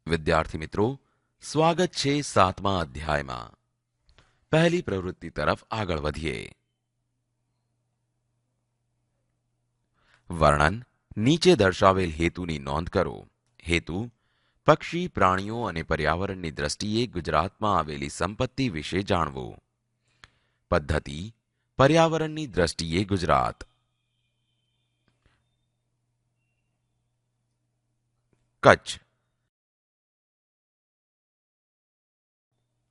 વિદ્યાર્થી મિત્રો, સ્વાગત છે 7મા અધ્યાયમાં. પહેલી પ્રવૃત્તિ તરફ આગળ વધીએ. વર્ણન. નીચે દર્શાવેલ હેતુની નોંધ કરો. હેતુ: પક્ષી, પ્રાણીઓ અને પર્યાવરણની દ્રષ્ટિએ ગુજરાતમાં આવેલી સંપત્તિ વિશે જાણવું. પદ્ધતિ: પર્યાવરણની દ્રષ્ટિએ ગુજરાત. કચ્છ.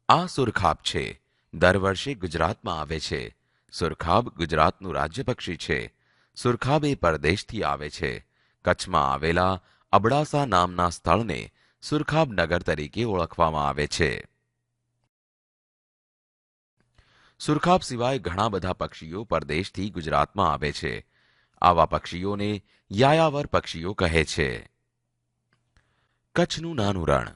આ સુરખાબ છે. દર વર્ષે ગુજરાતમાં આવે છે. સુરખાબ ગુજરાતનું રાજ્ય પક્ષી છે. સુરખાબ એ પરદેશથી આવે છે. કચ્છમાં આવેલા અબડાસા નામના સ્થળને સુરખાબ નગર તરીકે ઓળખવામાં આવે છે. સુરખાબ સિવાય ઘણા બધા પક્ષીઓ પરદેશથી ગુજરાતમાં આવે છે. આવા પક્ષીઓને યાયાવર પક્ષીઓ કહે છે. કચ્છનું નાનું રણ.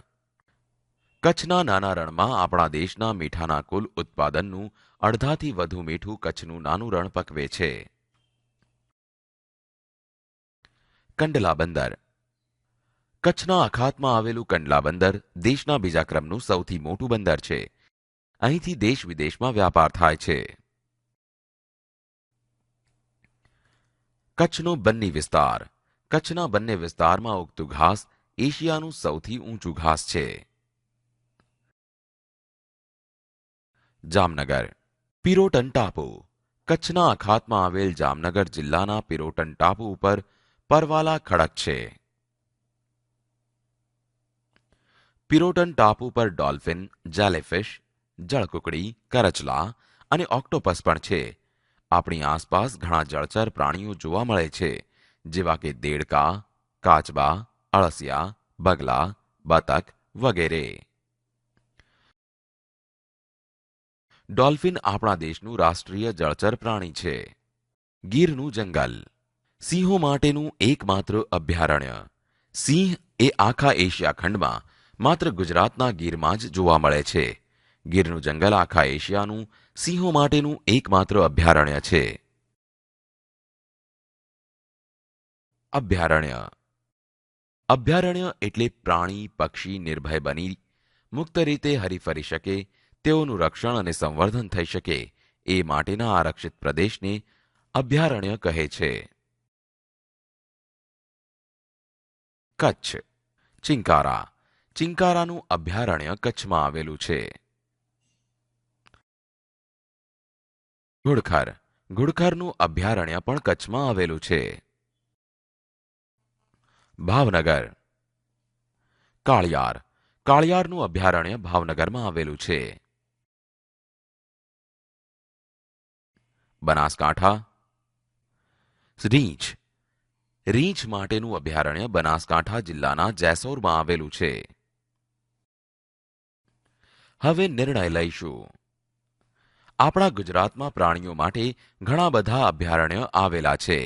કચ્છના નાના રણમાં આપણા દેશના મીઠાના કુલ ઉત્પાદનનું અડધાથી વધુ મીઠું કચ્છનું નાનું રણ પકવે છે. કંડલા બંદર. કચ્છના અખાતમાં આવેલું કંડલા બંદર દેશના બીજા ક્રમનું સૌથી મોટું બંદર છે. અહીંથી દેશ વિદેશમાં વ્યાપાર થાય છે. કચ્છનો બન્ની વિસ્તાર. કચ્છના બંને વિસ્તારમાં ઉગતું ઘાસ એશિયાનું સૌથી ઊંચું ઘાસ છે. જામનગર. પિરોટન ટાપુ. કચ્છના અખાતમાં આવેલ જામનગર જિલ્લાના પિરોટન ટાપુ ઉપર પરવાલા ખડક છે. પિરોટન ટાપુ પર ડોલ્ફિન, જેલીફિશ, જળકુકડી, કરચલા અને ઓક્ટોપસ પણ છે. આપણી આસપાસ ઘણા જળચર પ્રાણીઓ જોવા મળે છે, જેવા કે દેડકા, કાચબા, અળસિયા, બગલા, બતક વગેરે. ડોલ્ફિન આપણા દેશનું રાષ્ટ્રીય જળચર પ્રાણી છે. ગીરનું જંગલ. સિંહો માટેનું એકમાત્ર અભયારણ્ય. સિંહ એ આખા એશિયા ખંડમાં માત્ર ગુજરાતના ગીરમાં જ જોવા મળે છે. ગીરનું જંગલ આખા એશિયાનું સિંહો માટેનું એકમાત્ર અભયારણ્ય છે. અભયારણ્ય. અભયારણ્ય એટલે પ્રાણી પક્ષી નિર્ભય બની મુક્ત રીતે હરીફરી શકે, તેઓનું રક્ષણ અને સંવર્ધન થઈ શકે એ માટેના આરક્ષિત પ્રદેશને અભયારણ્ય કહે છે. કચ્છ. ચિંકારા. ચિંકારાનું અભયારણ્ય કચ્છમાં આવેલું છે. ઘુડખર. ઘુડખરનું અભયારણ્ય પણ કચ્છમાં આવેલું છે. ભાવનગર. કાળિયાર. કાળિયારનું અભયારણ્ય ભાવનગરમાં આવેલું છે. બનાસકાંઠા. રીંછ. રીંછ માટેનું અભયારણ્ય બનાસકાંઠા જિલ્લાના જેસોરમાં આવેલું છે. હવે નિર્ણય લઈશું. આપણા ગુજરાતમાં પ્રાણીઓ માટે ઘણા બધા અભયારણ્ય આવેલા છે.